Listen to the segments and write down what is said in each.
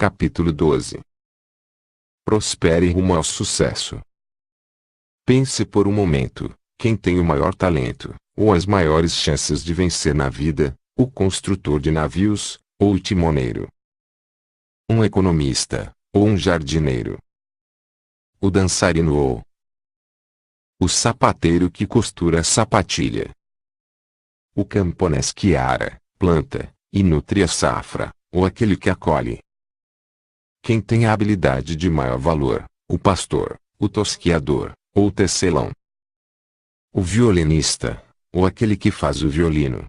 Capítulo 12. Prospere rumo ao sucesso. Pense por um momento, quem tem o maior talento, ou as maiores chances de vencer na vida, o construtor de navios, ou o timoneiro? Um economista, ou um jardineiro? O dançarino ou o sapateiro que costura a sapatilha? O camponês que ara, planta, e nutre a safra, ou aquele que acolhe? Quem tem a habilidade de maior valor, o pastor, o tosquiador, ou o tecelão? O violinista, ou aquele que faz o violino?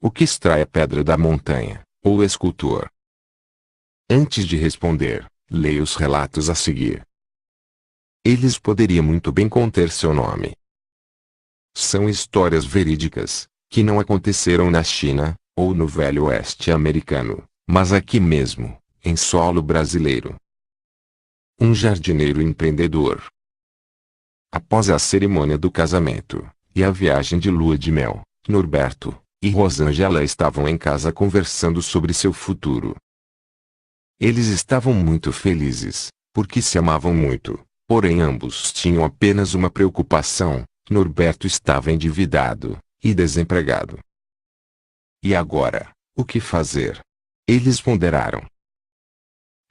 O que extrai a pedra da montanha, ou o escultor? Antes de responder, leia os relatos a seguir. Eles poderiam muito bem conter seu nome. São histórias verídicas, que não aconteceram na China, ou no Velho Oeste americano, mas aqui mesmo, em solo brasileiro. Um jardineiro empreendedor. Após a cerimônia do casamento, e a viagem de lua de mel, Norberto e Rosângela estavam em casa conversando sobre seu futuro. Eles estavam muito felizes, porque se amavam muito, porém ambos tinham apenas uma preocupação: Norberto estava endividado e desempregado. E agora, o que fazer? Eles ponderaram.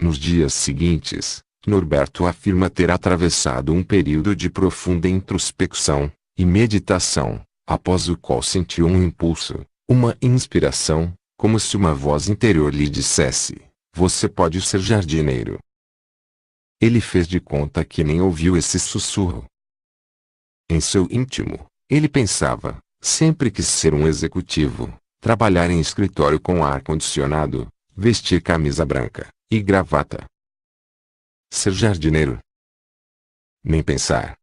Nos dias seguintes, Norberto afirma ter atravessado um período de profunda introspecção e meditação, após o qual sentiu um impulso, uma inspiração, como se uma voz interior lhe dissesse: você pode ser jardineiro. Ele fez de conta que nem ouviu esse sussurro. Em seu íntimo, ele pensava: sempre quis ser um executivo, trabalhar em escritório com ar-condicionado, vestir camisa branca e gravata. Ser jardineiro? Nem pensar.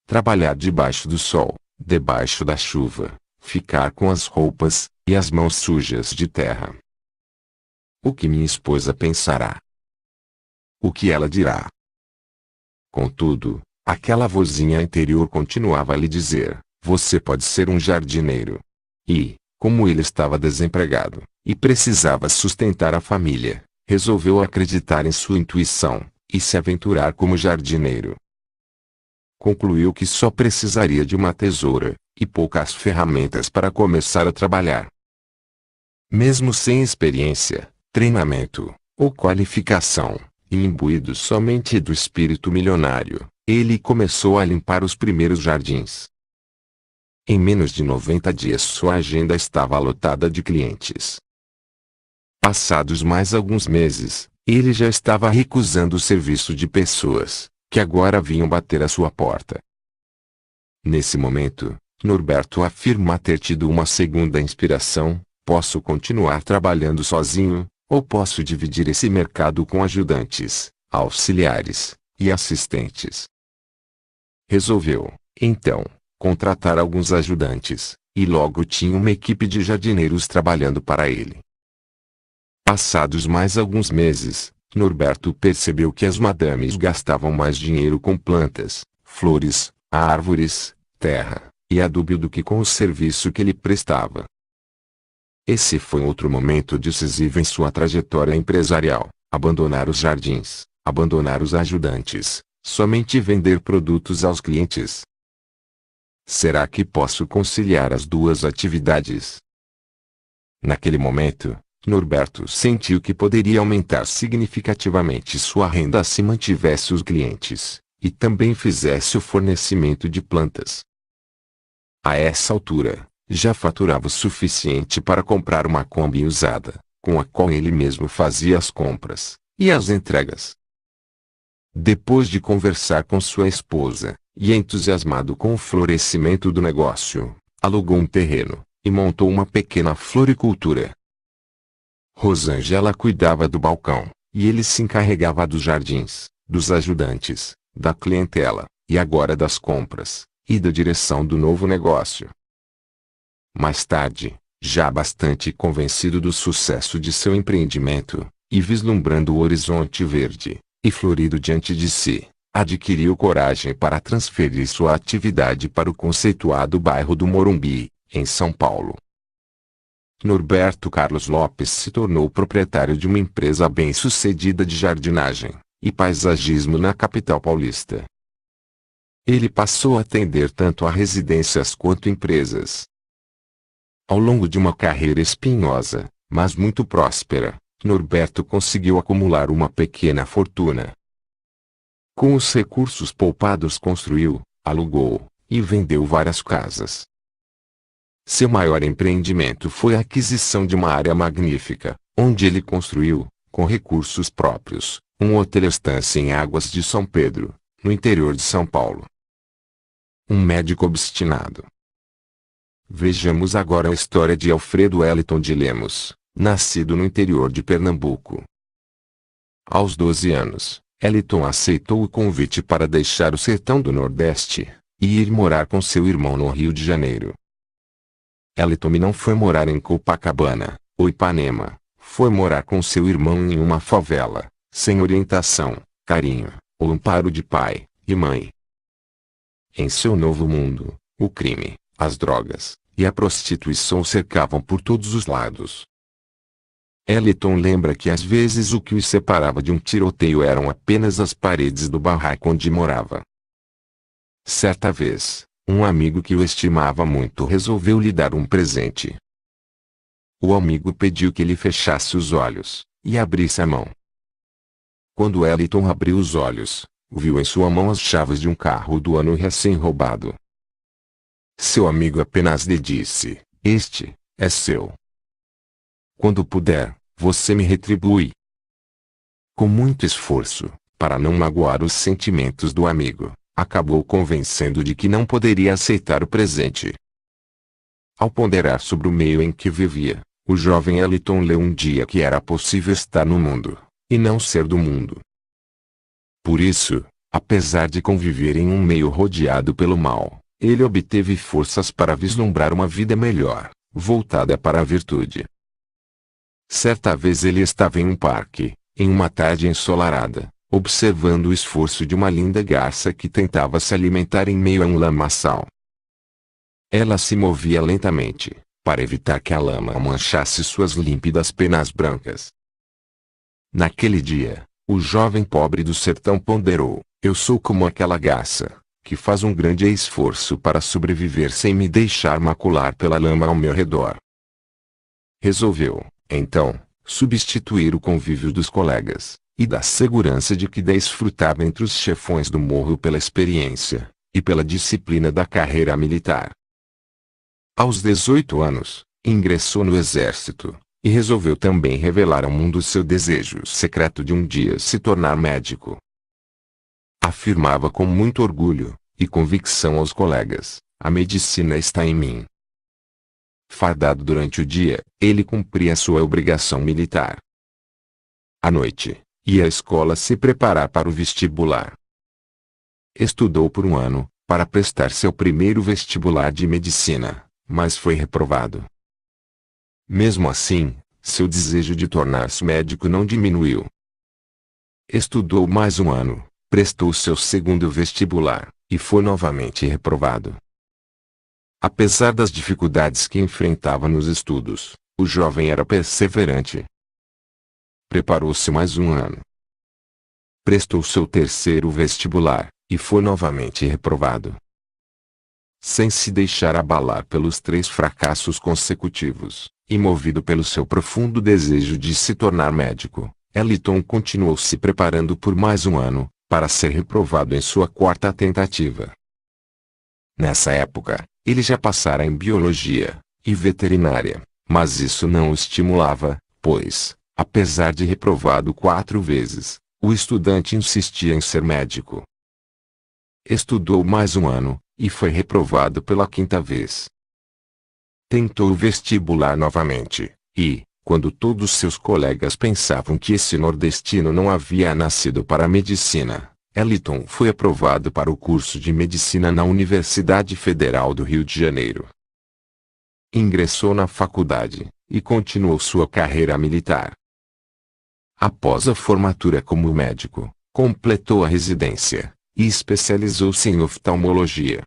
Trabalhar debaixo do sol, debaixo da chuva, ficar com as roupas e as mãos sujas de terra. O que minha esposa pensará? O que ela dirá? Contudo, aquela vozinha interior continuava a lhe dizer: você pode ser um jardineiro. E, como ele estava desempregado, e precisava sustentar a família, resolveu acreditar em sua intuição, e se aventurar como jardineiro. Concluiu que só precisaria de uma tesoura, e poucas ferramentas para começar a trabalhar. Mesmo sem experiência, treinamento, ou qualificação, e imbuído somente do espírito milionário, ele começou a limpar os primeiros jardins. Em menos de 90 dias sua agenda estava lotada de clientes. Passados mais alguns meses, ele já estava recusando o serviço de pessoas, que agora vinham bater à sua porta. Nesse momento, Norberto afirma ter tido uma segunda inspiração: posso continuar trabalhando sozinho, ou posso dividir esse mercado com ajudantes, auxiliares e assistentes. Resolveu, então, contratar alguns ajudantes, e logo tinha uma equipe de jardineiros trabalhando para ele. Passados mais alguns meses, Norberto percebeu que as madames gastavam mais dinheiro com plantas, flores, árvores, terra e adubo do que com o serviço que ele prestava. Esse foi outro momento decisivo em sua trajetória empresarial: abandonar os jardins, abandonar os ajudantes, somente vender produtos aos clientes. Será que posso conciliar as duas atividades? Naquele momento, Norberto sentiu que poderia aumentar significativamente sua renda se mantivesse os clientes, e também fizesse o fornecimento de plantas. A essa altura, já faturava o suficiente para comprar uma Kombi usada, com a qual ele mesmo fazia as compras e as entregas. Depois de conversar com sua esposa, e entusiasmado com o florescimento do negócio, alugou um terreno e montou uma pequena floricultura. Rosângela cuidava do balcão, e ele se encarregava dos jardins, dos ajudantes, da clientela, e agora das compras, e da direção do novo negócio. Mais tarde, já bastante convencido do sucesso de seu empreendimento, e vislumbrando o horizonte verde e florido diante de si, adquiriu coragem para transferir sua atividade para o conceituado bairro do Morumbi, em São Paulo. Norberto Carlos Lopes se tornou proprietário de uma empresa bem-sucedida de jardinagem e paisagismo na capital paulista. Ele passou a atender tanto a residências quanto empresas. Ao longo de uma carreira espinhosa, mas muito próspera, Norberto conseguiu acumular uma pequena fortuna. Com os recursos poupados construiu, alugou e vendeu várias casas. Seu maior empreendimento foi a aquisição de uma área magnífica, onde ele construiu, com recursos próprios, um hotel-estância em Águas de São Pedro, no interior de São Paulo. Um médico obstinado. Vejamos agora a história de Alfredo Eliton de Lemos, nascido no interior de Pernambuco. Aos 12 anos, Eliton aceitou o convite para deixar o sertão do Nordeste e ir morar com seu irmão no Rio de Janeiro. Eliton não foi morar em Copacabana, ou Ipanema, foi morar com seu irmão em uma favela, sem orientação, carinho, ou amparo de pai e mãe. Em seu novo mundo, o crime, as drogas e a prostituição o cercavam por todos os lados. Eliton lembra que às vezes o que os separava de um tiroteio eram apenas as paredes do barraco onde morava. Certa vez, um amigo que o estimava muito resolveu lhe dar um presente. O amigo pediu que ele fechasse os olhos e abrisse a mão. Quando Eliton abriu os olhos, viu em sua mão as chaves de um carro do ano recém-roubado. Seu amigo apenas lhe disse: "Este é seu. Quando puder, você me retribui." Com muito esforço, para não magoar os sentimentos do amigo, acabou convencendo de que não poderia aceitar o presente. Ao ponderar sobre o meio em que vivia, o jovem Eliton leu um dia que era possível estar no mundo, e não ser do mundo. Por isso, apesar de conviver em um meio rodeado pelo mal, ele obteve forças para vislumbrar uma vida melhor, voltada para a virtude. Certa vez ele estava em um parque, em uma tarde ensolarada, observando o esforço de uma linda garça que tentava se alimentar em meio a um lamaçal. Ela se movia lentamente, para evitar que a lama manchasse suas límpidas penas brancas. Naquele dia, o jovem pobre do sertão ponderou: "Eu sou como aquela garça, que faz um grande esforço para sobreviver sem me deixar macular pela lama ao meu redor." Resolveu, então, substituir o convívio dos colegas, e da segurança de que desfrutava entre os chefões do morro pela experiência, e pela disciplina da carreira militar. Aos 18 anos, ingressou no exército, e resolveu também revelar ao mundo seu desejo secreto de um dia se tornar médico. Afirmava com muito orgulho e convicção aos colegas: "A medicina está em mim." Fardado durante o dia, ele cumpria sua obrigação militar. À noite, ia à escola se preparar para o vestibular. Estudou por um ano, para prestar seu primeiro vestibular de medicina, mas foi reprovado. Mesmo assim, seu desejo de tornar-se médico não diminuiu. Estudou mais um ano, prestou seu segundo vestibular, e foi novamente reprovado. Apesar das dificuldades que enfrentava nos estudos, o jovem era perseverante. Preparou-se mais um ano. Prestou seu terceiro vestibular, e foi novamente reprovado. Sem se deixar abalar pelos 3 fracassos consecutivos, e movido pelo seu profundo desejo de se tornar médico, Eliton continuou se preparando por mais um ano, para ser reprovado em sua 4ª tentativa. Nessa época, ele já passara em biologia e veterinária, mas isso não o estimulava, pois, apesar de reprovado 4 vezes, o estudante insistia em ser médico. Estudou mais um ano, e foi reprovado pela 5ª vez. Tentou o vestibular novamente, e, quando todos seus colegas pensavam que esse nordestino não havia nascido para a medicina, Eliton foi aprovado para o curso de medicina na Universidade Federal do Rio de Janeiro. Ingressou na faculdade, e continuou sua carreira militar. Após a formatura como médico, completou a residência, e especializou-se em oftalmologia.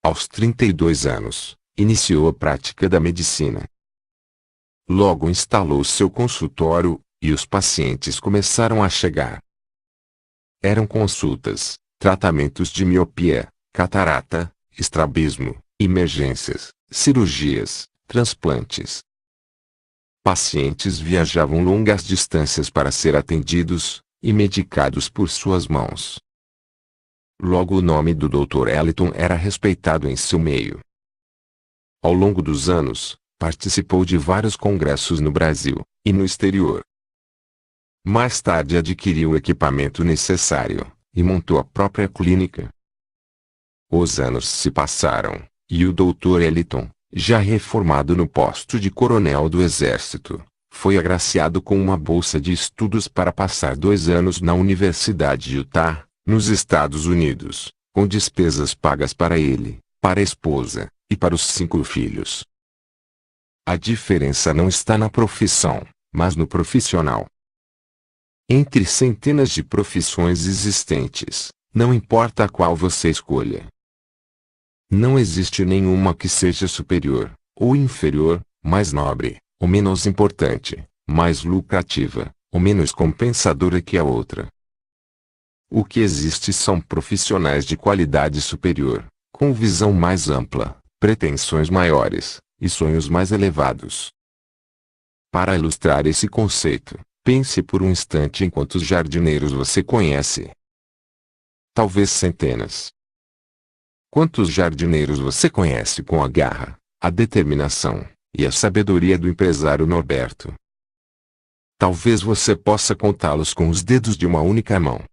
Aos 32 anos, iniciou a prática da medicina. Logo instalou seu consultório, e os pacientes começaram a chegar. Eram consultas, tratamentos de miopia, catarata, estrabismo, emergências, cirurgias, transplantes. Pacientes viajavam longas distâncias para ser atendidos e medicados por suas mãos. Logo o nome do Dr. Eliton era respeitado em seu meio. Ao longo dos anos, participou de vários congressos no Brasil e no exterior. Mais tarde adquiriu o equipamento necessário e montou a própria clínica. Os anos se passaram, e o Dr. Eliton, já reformado no posto de coronel do Exército, foi agraciado com uma bolsa de estudos para passar 2 anos na Universidade de Utah, nos Estados Unidos, com despesas pagas para ele, para a esposa, e para os 5 filhos. A diferença não está na profissão, mas no profissional. Entre centenas de profissões existentes, não importa a qual você escolha. Não existe nenhuma que seja superior, ou inferior, mais nobre, ou menos importante, mais lucrativa, ou menos compensadora que a outra. O que existe são profissionais de qualidade superior, com visão mais ampla, pretensões maiores, e sonhos mais elevados. Para ilustrar esse conceito, pense por um instante em quantos jardineiros você conhece. Talvez centenas. Quantos jardineiros você conhece com a garra, a determinação e a sabedoria do empresário Norberto? Talvez você possa contá-los com os dedos de uma única mão.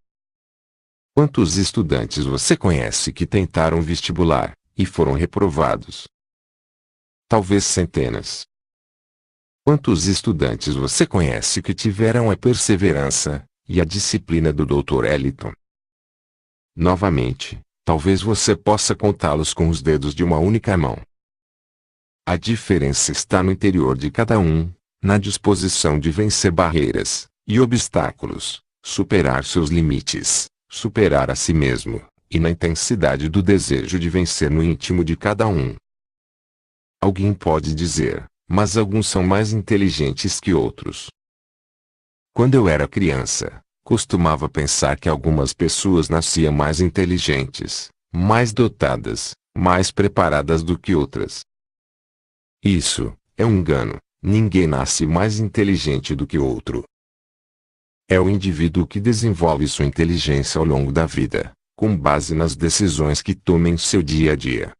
Quantos estudantes você conhece que tentaram vestibular e foram reprovados? Talvez centenas. Quantos estudantes você conhece que tiveram a perseverança e a disciplina do Dr. Eliton? Novamente, talvez você possa contá-los com os dedos de uma única mão. A diferença está no interior de cada um, na disposição de vencer barreiras e obstáculos, superar seus limites, superar a si mesmo, e na intensidade do desejo de vencer no íntimo de cada um. Alguém pode dizer, mas alguns são mais inteligentes que outros. Quando eu era criança, costumava pensar que algumas pessoas nasciam mais inteligentes, mais dotadas, mais preparadas do que outras. Isso é um engano. Ninguém nasce mais inteligente do que outro. É o indivíduo que desenvolve sua inteligência ao longo da vida, com base nas decisões que toma em seu dia a dia.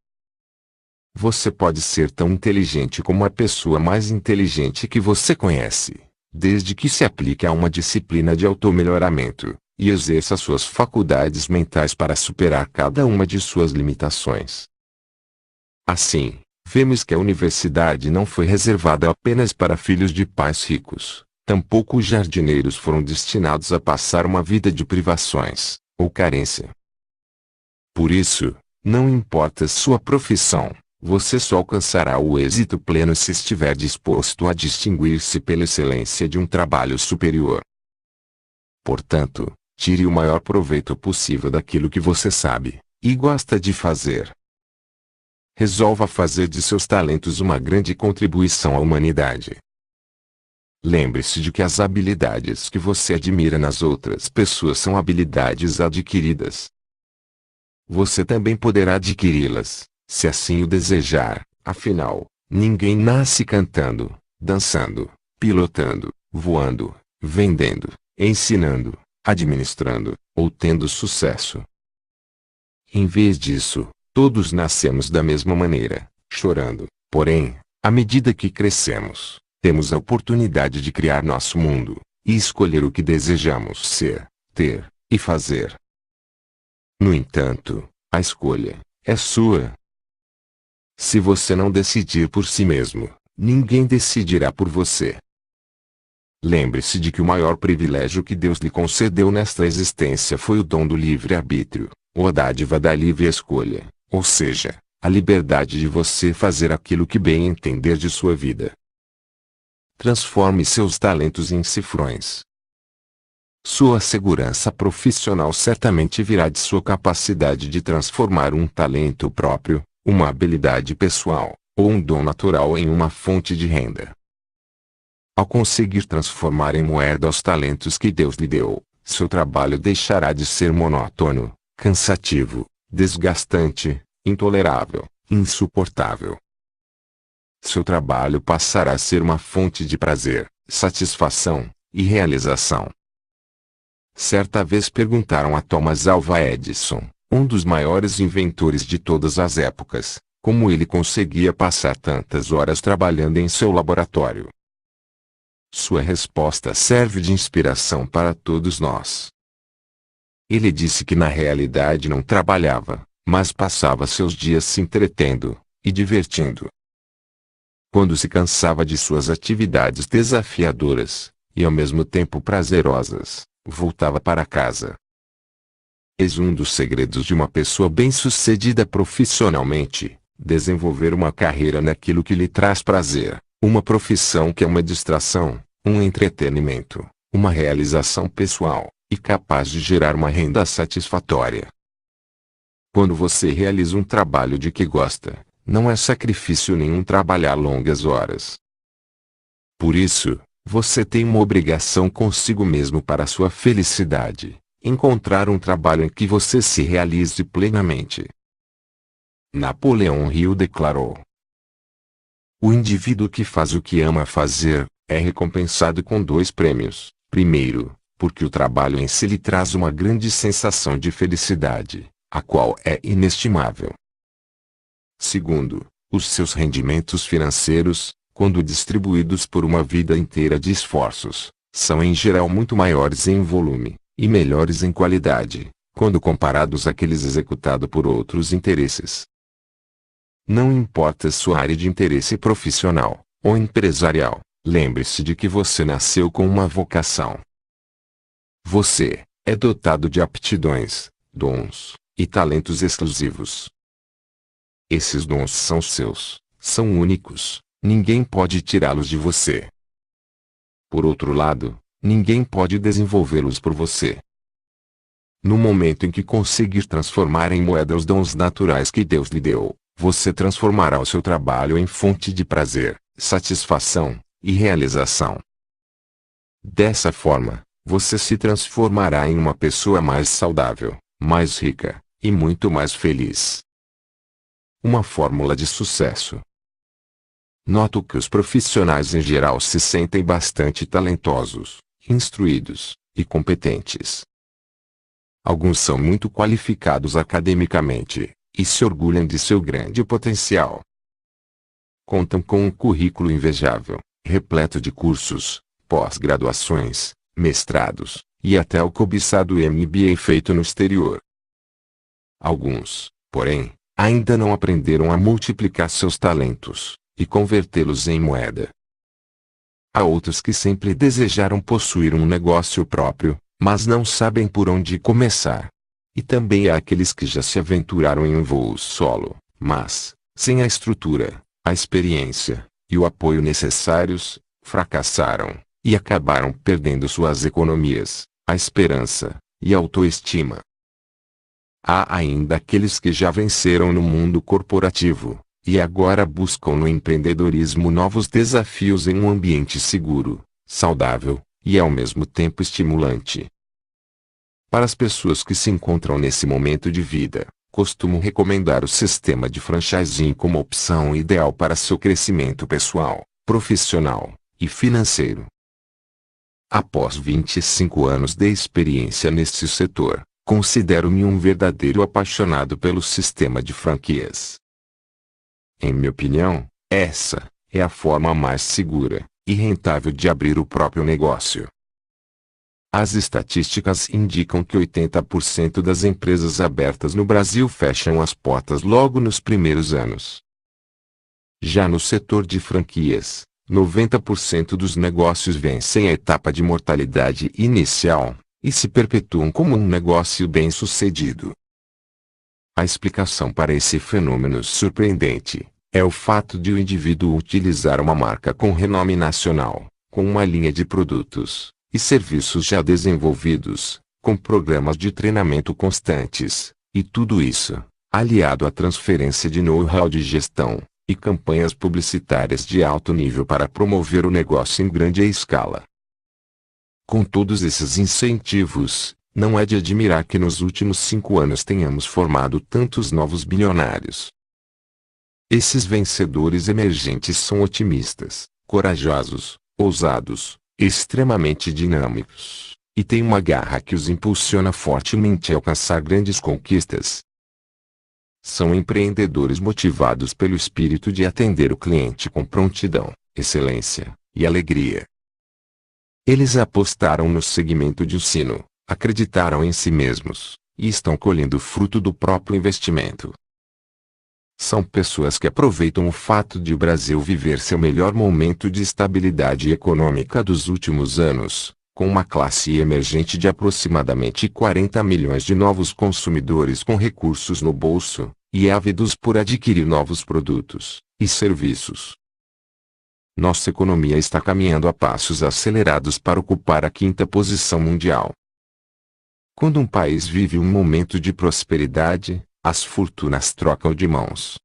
Você pode ser tão inteligente como a pessoa mais inteligente que você conhece, desde que se aplique a uma disciplina de automelhoramento, e exerça suas faculdades mentais para superar cada uma de suas limitações. Assim, vemos que a universidade não foi reservada apenas para filhos de pais ricos, tampouco os jardineiros foram destinados a passar uma vida de privações, ou carência. Por isso, não importa sua profissão, você só alcançará o êxito pleno se estiver disposto a distinguir-se pela excelência de um trabalho superior. Portanto, tire o maior proveito possível daquilo que você sabe e gosta de fazer. Resolva fazer de seus talentos uma grande contribuição à humanidade. Lembre-se de que as habilidades que você admira nas outras pessoas são habilidades adquiridas. Você também poderá adquiri-las, se assim o desejar. Afinal, ninguém nasce cantando, dançando, pilotando, voando, vendendo, ensinando, administrando, ou tendo sucesso. Em vez disso, todos nascemos da mesma maneira, chorando. Porém, à medida que crescemos, temos a oportunidade de criar nosso mundo, e escolher o que desejamos ser, ter, e fazer. No entanto, a escolha é sua. Se você não decidir por si mesmo, ninguém decidirá por você. Lembre-se de que o maior privilégio que Deus lhe concedeu nesta existência foi o dom do livre-arbítrio, ou a dádiva da livre escolha, ou seja, a liberdade de você fazer aquilo que bem entender de sua vida. Transforme seus talentos em cifrões. Sua segurança profissional certamente virá de sua capacidade de transformar um talento próprio, uma habilidade pessoal, ou um dom natural em uma fonte de renda. Ao conseguir transformar em moeda os talentos que Deus lhe deu, seu trabalho deixará de ser monótono, cansativo, desgastante, intolerável, insuportável. Seu trabalho passará a ser uma fonte de prazer, satisfação e realização. Certa vez perguntaram a Thomas Alva Edison, um dos maiores inventores de todas as épocas, como ele conseguia passar tantas horas trabalhando em seu laboratório. Sua resposta serve de inspiração para todos nós. Ele disse que na realidade não trabalhava, mas passava seus dias se entretendo e divertindo. Quando se cansava de suas atividades desafiadoras, e ao mesmo tempo prazerosas, voltava para casa. Eis um dos segredos de uma pessoa bem-sucedida profissionalmente: desenvolver uma carreira naquilo que lhe traz prazer, uma profissão que é uma distração, um entretenimento, uma realização pessoal, e capaz de gerar uma renda satisfatória. Quando você realiza um trabalho de que gosta, não é sacrifício nenhum trabalhar longas horas. Por isso, você tem uma obrigação consigo mesmo para sua felicidade: encontrar um trabalho em que você se realize plenamente. Napoleão Hill declarou: o indivíduo que faz o que ama fazer, é recompensado com 2 prêmios. Primeiro, porque o trabalho em si lhe traz uma grande sensação de felicidade, a qual é inestimável. Segundo, os seus rendimentos financeiros, quando distribuídos por uma vida inteira de esforços, são em geral muito maiores em volume, e melhores em qualidade, quando comparados àqueles executados por outros interesses. Não importa sua área de interesse profissional ou empresarial, lembre-se de que você nasceu com uma vocação. Você é dotado de aptidões, dons e talentos exclusivos. Esses dons são seus, são únicos, ninguém pode tirá-los de você. Por outro lado, ninguém pode desenvolvê-los por você. No momento em que conseguir transformar em moeda os dons naturais que Deus lhe deu, você transformará o seu trabalho em fonte de prazer, satisfação e realização. Dessa forma, você se transformará em uma pessoa mais saudável, mais rica e muito mais feliz. Uma fórmula de sucesso. Noto que os profissionais em geral se sentem bastante talentosos, instruídos e competentes. Alguns são muito qualificados academicamente e se orgulham de seu grande potencial. Contam com um currículo invejável, repleto de cursos, pós-graduações, mestrados e até o cobiçado MBA feito no exterior. Alguns, porém, ainda não aprenderam a multiplicar seus talentos e convertê-los em moeda. Há outros que sempre desejaram possuir um negócio próprio, mas não sabem por onde começar. E também há aqueles que já se aventuraram em um voo solo, mas, sem a estrutura, a experiência e o apoio necessários, fracassaram e acabaram perdendo suas economias, a esperança e a autoestima. Há ainda aqueles que já venceram no mundo corporativo e agora buscam no empreendedorismo novos desafios em um ambiente seguro, saudável e ao mesmo tempo estimulante. Para as pessoas que se encontram nesse momento de vida, costumo recomendar o sistema de franchising como opção ideal para seu crescimento pessoal, profissional e financeiro. Após 25 anos de experiência neste setor, considero-me um verdadeiro apaixonado pelo sistema de franquias. Em minha opinião, essa é a forma mais segura e rentável de abrir o próprio negócio. As estatísticas indicam que 80% das empresas abertas no Brasil fecham as portas logo nos primeiros anos. Já no setor de franquias, 90% dos negócios vencem a etapa de mortalidade inicial e se perpetuam como um negócio bem-sucedido. A explicação para esse fenômeno surpreendente é o fato de o indivíduo utilizar uma marca com renome nacional, com uma linha de produtos e serviços já desenvolvidos, com programas de treinamento constantes, e tudo isso, aliado à transferência de know-how de gestão, e campanhas publicitárias de alto nível para promover o negócio em grande escala. Com todos esses incentivos, não é de admirar que nos últimos 5 anos tenhamos formado tantos novos bilionários. Esses vencedores emergentes são otimistas, corajosos, ousados, extremamente dinâmicos, e têm uma garra que os impulsiona fortemente a alcançar grandes conquistas. São empreendedores motivados pelo espírito de atender o cliente com prontidão, excelência e alegria. Eles apostaram no segmento de ensino, acreditaram em si mesmos, e estão colhendo o fruto do próprio investimento. São pessoas que aproveitam o fato de o Brasil viver seu melhor momento de estabilidade econômica dos últimos anos, com uma classe emergente de aproximadamente 40 milhões de novos consumidores com recursos no bolso, e ávidos por adquirir novos produtos e serviços. Nossa economia está caminhando a passos acelerados para ocupar a 5ª posição mundial. Quando um país vive um momento de prosperidade, as fortunas trocam de mãos.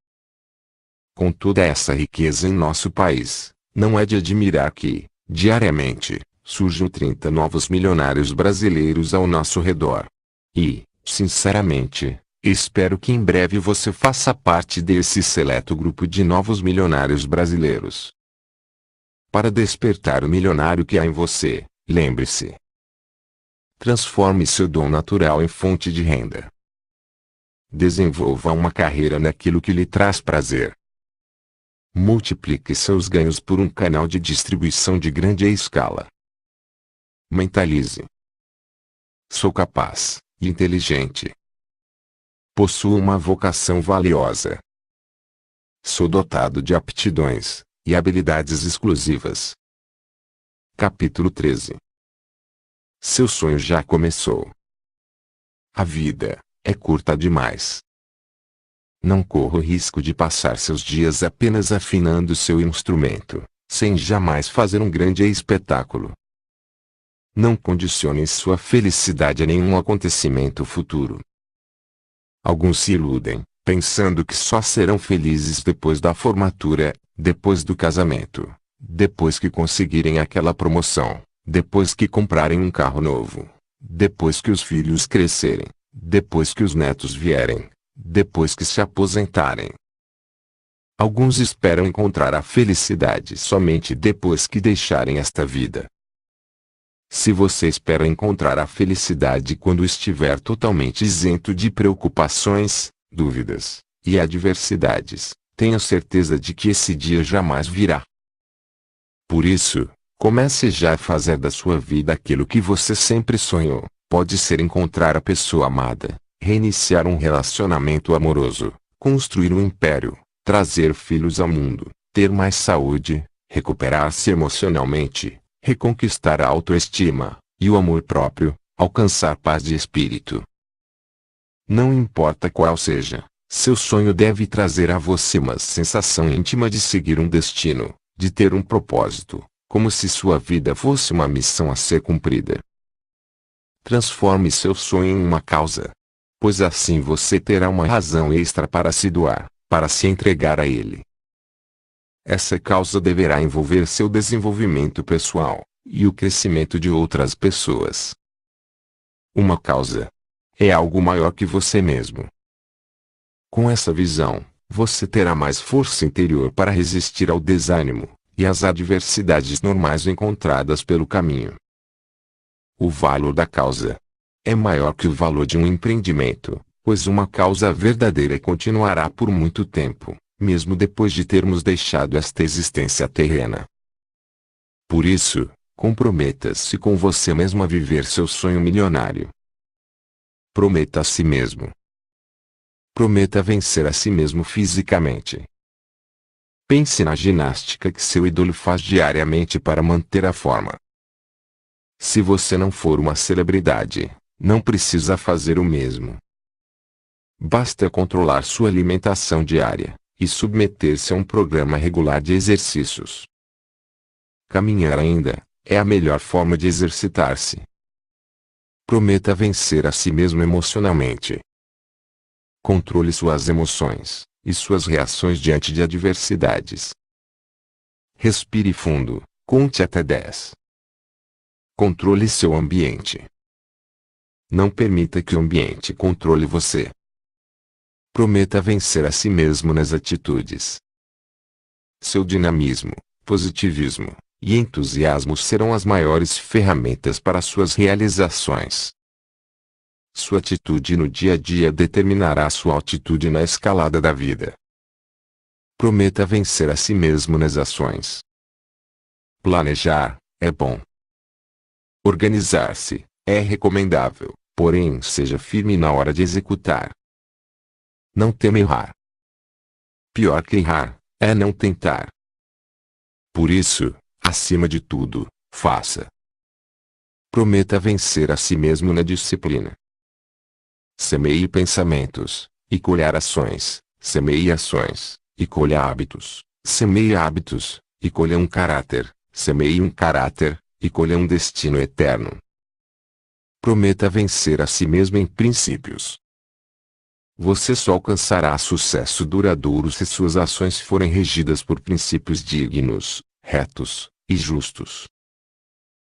Com toda essa riqueza em nosso país, não é de admirar que, diariamente, surjam 30 novos milionários brasileiros ao nosso redor. E, sinceramente, espero que em breve você faça parte desse seleto grupo de novos milionários brasileiros. Para despertar o milionário que há em você, lembre-se. Transforme seu dom natural em fonte de renda. Desenvolva uma carreira naquilo que lhe traz prazer. Multiplique seus ganhos por um canal de distribuição de grande escala. Mentalize. Sou capaz e inteligente. Possuo uma vocação valiosa. Sou dotado de aptidões e habilidades exclusivas. Capítulo 13. Seu sonho já começou. A vida é curta demais. Não corra o risco de passar seus dias apenas afinando seu instrumento, sem jamais fazer um grande espetáculo. Não condicione sua felicidade a nenhum acontecimento futuro. Alguns se iludem, pensando que só serão felizes depois da formatura, depois do casamento, depois que conseguirem aquela promoção, depois que comprarem um carro novo, depois que os filhos crescerem, depois que os netos vierem, depois que se aposentarem. Alguns esperam encontrar a felicidade somente depois que deixarem esta vida. Se você espera encontrar a felicidade quando estiver totalmente isento de preocupações, dúvidas e adversidades, tenha certeza de que esse dia jamais virá. Por isso, comece já a fazer da sua vida aquilo que você sempre sonhou. Pode ser encontrar a pessoa amada, reiniciar um relacionamento amoroso, construir um império, trazer filhos ao mundo, ter mais saúde, recuperar-se emocionalmente, reconquistar a autoestima e o amor próprio, alcançar paz de espírito. Não importa qual seja, seu sonho deve trazer a você uma sensação íntima de seguir um destino, de ter um propósito, como se sua vida fosse uma missão a ser cumprida. Transforme seu sonho em uma causa, pois assim você terá uma razão extra para se doar, para se entregar a ele. Essa causa deverá envolver seu desenvolvimento pessoal e o crescimento de outras pessoas. Uma causa é algo maior que você mesmo. Com essa visão, você terá mais força interior para resistir ao desânimo e às adversidades normais encontradas pelo caminho. O valor da causa é maior que o valor de um empreendimento, pois uma causa verdadeira continuará por muito tempo, mesmo depois de termos deixado esta existência terrena. Por isso, comprometa-se com você mesmo a viver seu sonho milionário. Prometa a si mesmo. Prometa vencer a si mesmo fisicamente. Pense na ginástica que seu ídolo faz diariamente para manter a forma. Se você não for uma celebridade, não precisa fazer o mesmo. Basta controlar sua alimentação diária e submeter-se a um programa regular de exercícios. Caminhar ainda é a melhor forma de exercitar-se. Prometa vencer a si mesmo emocionalmente. Controle suas emoções e suas reações diante de adversidades. Respire fundo, conte até 10. Controle seu ambiente. Não permita que o ambiente controle você. Prometa vencer a si mesmo nas atitudes. Seu dinamismo, positivismo e entusiasmo serão as maiores ferramentas para suas realizações. Sua atitude no dia a dia determinará sua altitude na escalada da vida. Prometa vencer a si mesmo nas ações. Planejar é bom. Organizar-se é recomendável, porém seja firme na hora de executar. Não tema errar. Pior que errar é não tentar. Por isso, acima de tudo, faça. Prometa vencer a si mesmo na disciplina. Semeie pensamentos, e colher ações. Semeie ações, e colha hábitos. Semeie hábitos, e colha um caráter. Semeie um caráter, e colha um destino eterno. Prometa vencer a si mesmo em princípios. Você só alcançará sucesso duradouro se suas ações forem regidas por princípios dignos, retos e justos.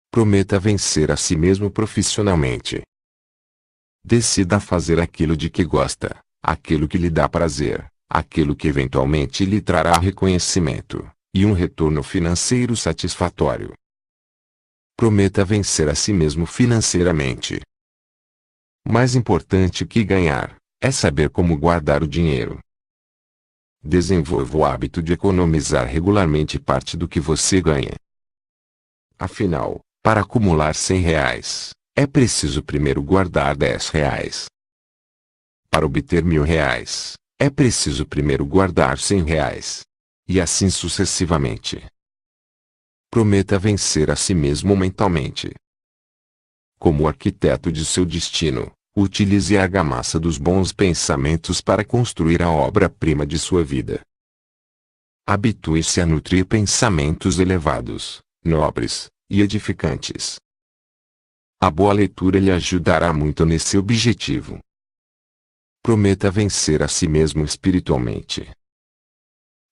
Prometa vencer a si mesmo profissionalmente. Decida fazer aquilo de que gosta, aquilo que lhe dá prazer, aquilo que eventualmente lhe trará reconhecimento e um retorno financeiro satisfatório. Prometa vencer a si mesmo financeiramente. Mais importante que ganhar é saber como guardar o dinheiro. Desenvolva o hábito de economizar regularmente parte do que você ganha. Afinal, para acumular R$ 100, é preciso primeiro guardar R$ 10. Para obter R$ 1.000, é preciso primeiro guardar R$ 100. E assim sucessivamente. Prometa vencer a si mesmo mentalmente. Como arquiteto de seu destino, utilize a argamassa dos bons pensamentos para construir a obra-prima de sua vida. Habitue-se a nutrir pensamentos elevados, nobres e edificantes. A boa leitura lhe ajudará muito nesse objetivo. Prometa vencer a si mesmo espiritualmente.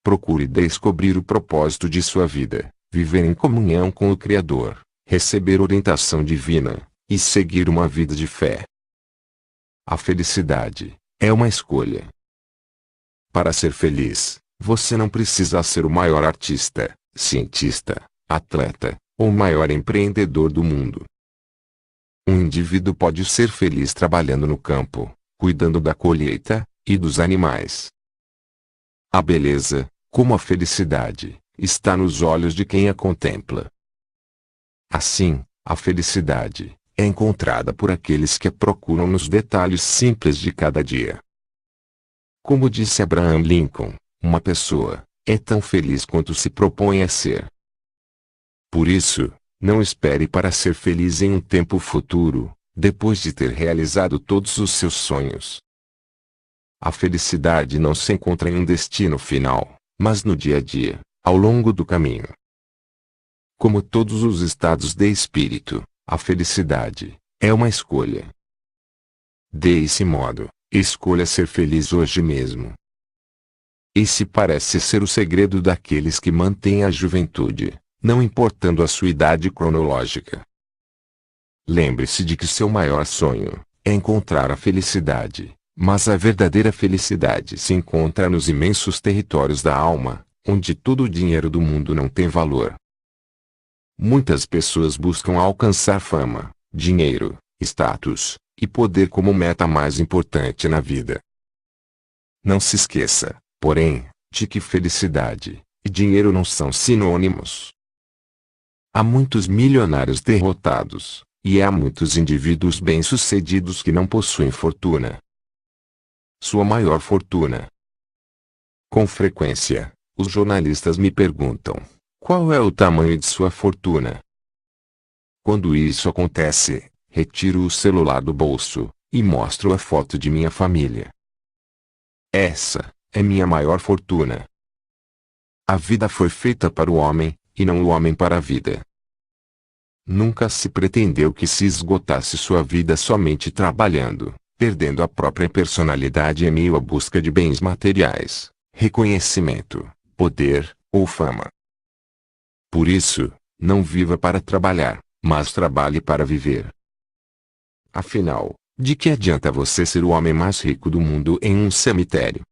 Procure descobrir o propósito de sua vida, viver em comunhão com o Criador, receber orientação divina, e seguir uma vida de fé. A felicidade é uma escolha. Para ser feliz, você não precisa ser o maior artista, cientista, atleta, ou o maior empreendedor do mundo. Um indivíduo pode ser feliz trabalhando no campo, cuidando da colheita e dos animais. A beleza, como a felicidade, está nos olhos de quem a contempla. Assim, a felicidade é encontrada por aqueles que a procuram nos detalhes simples de cada dia. Como disse Abraham Lincoln, uma pessoa é tão feliz quanto se propõe a ser. Por isso, não espere para ser feliz em um tempo futuro, depois de ter realizado todos os seus sonhos. A felicidade não se encontra em um destino final, mas no dia a dia, ao longo do caminho. Como todos os estados de espírito, a felicidade é uma escolha. Desse modo, escolha ser feliz hoje mesmo. Esse parece ser o segredo daqueles que mantêm a juventude, não importando a sua idade cronológica. Lembre-se de que seu maior sonho é encontrar a felicidade, mas a verdadeira felicidade se encontra nos imensos territórios da alma, onde todo o dinheiro do mundo não tem valor. Muitas pessoas buscam alcançar fama, dinheiro, status e poder como meta mais importante na vida. Não se esqueça, porém, de que felicidade e dinheiro não são sinônimos. Há muitos milionários derrotados, e há muitos indivíduos bem-sucedidos que não possuem fortuna. Sua maior fortuna. Com frequência, os jornalistas me perguntam: qual é o tamanho de sua fortuna? Quando isso acontece, retiro o celular do bolso e mostro a foto de minha família. Essa é minha maior fortuna. A vida foi feita para o homem, e não o homem para a vida. Nunca se pretendeu que se esgotasse sua vida somente trabalhando, perdendo a própria personalidade em meio à busca de bens materiais, reconhecimento, poder ou fama. Por isso, não viva para trabalhar, mas trabalhe para viver. Afinal, de que adianta você ser o homem mais rico do mundo em um cemitério?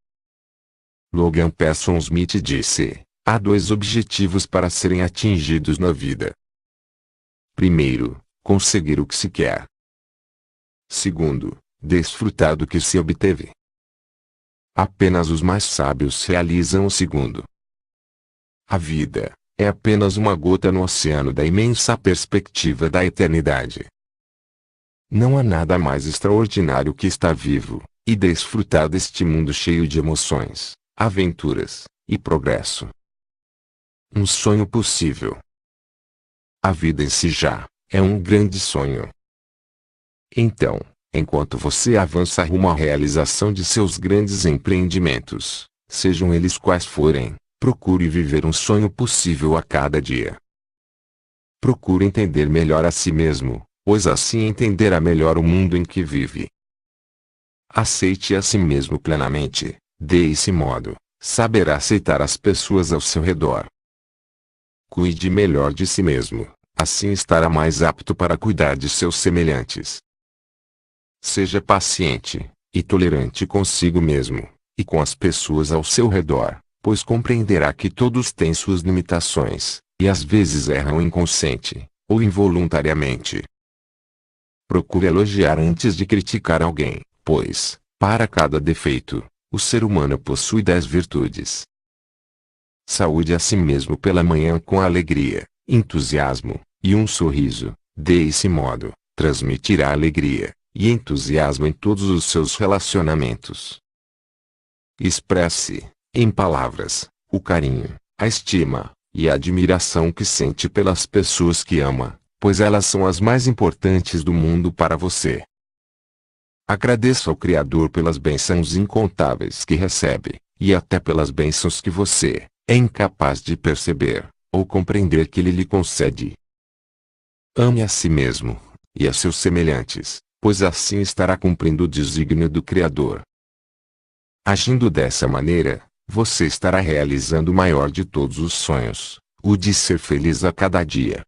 Logan Parsons Smith disse: há dois objetivos para serem atingidos na vida. Primeiro, conseguir o que se quer. Segundo, desfrutar do que se obteve. Apenas os mais sábios realizam o segundo. A vida é apenas uma gota no oceano da imensa perspectiva da eternidade. Não há nada mais extraordinário que estar vivo e desfrutar deste mundo cheio de emoções, aventuras e progresso. Um sonho possível. A vida em si já é um grande sonho. Então, enquanto você avança rumo à realização de seus grandes empreendimentos, sejam eles quais forem, procure viver um sonho possível a cada dia. Procure entender melhor a si mesmo, pois assim entenderá melhor o mundo em que vive. Aceite a si mesmo plenamente, desse modo, saberá aceitar as pessoas ao seu redor. Cuide melhor de si mesmo, assim estará mais apto para cuidar de seus semelhantes. Seja paciente e tolerante consigo mesmo, e com as pessoas ao seu redor, pois compreenderá que todos têm suas limitações, e às vezes erram inconsciente ou involuntariamente. Procure elogiar antes de criticar alguém, pois, para cada defeito, o ser humano possui 10 virtudes. Saúde a si mesmo pela manhã com alegria, entusiasmo e um sorriso. Desse modo, transmitirá alegria e entusiasmo em todos os seus relacionamentos. Expresse, em palavras, o carinho, a estima e a admiração que sente pelas pessoas que ama, pois elas são as mais importantes do mundo para você. Agradeça ao Criador pelas bênçãos incontáveis que recebe, e até pelas bênçãos que você é incapaz de perceber ou compreender que Ele lhe concede. Ame a si mesmo e a seus semelhantes, pois assim estará cumprindo o desígnio do Criador. Agindo dessa maneira, você estará realizando o maior de todos os sonhos, o de ser feliz a cada dia.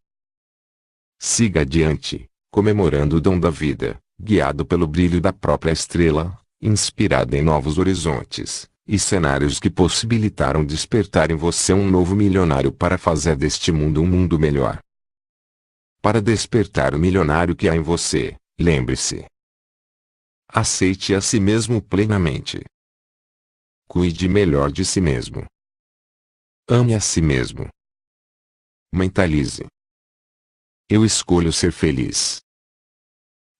Siga adiante, comemorando o dom da vida, guiado pelo brilho da própria estrela, inspirado em novos horizontes e cenários que possibilitaram despertar em você um novo milionário para fazer deste mundo um mundo melhor. Para despertar o milionário que há em você, lembre-se. Aceite a si mesmo plenamente. Cuide melhor de si mesmo. Ame a si mesmo. Mentalize. Eu escolho ser feliz.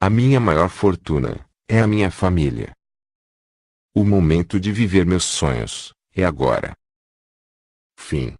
A minha maior fortuna é a minha família. O momento de viver meus sonhos é agora. Fim.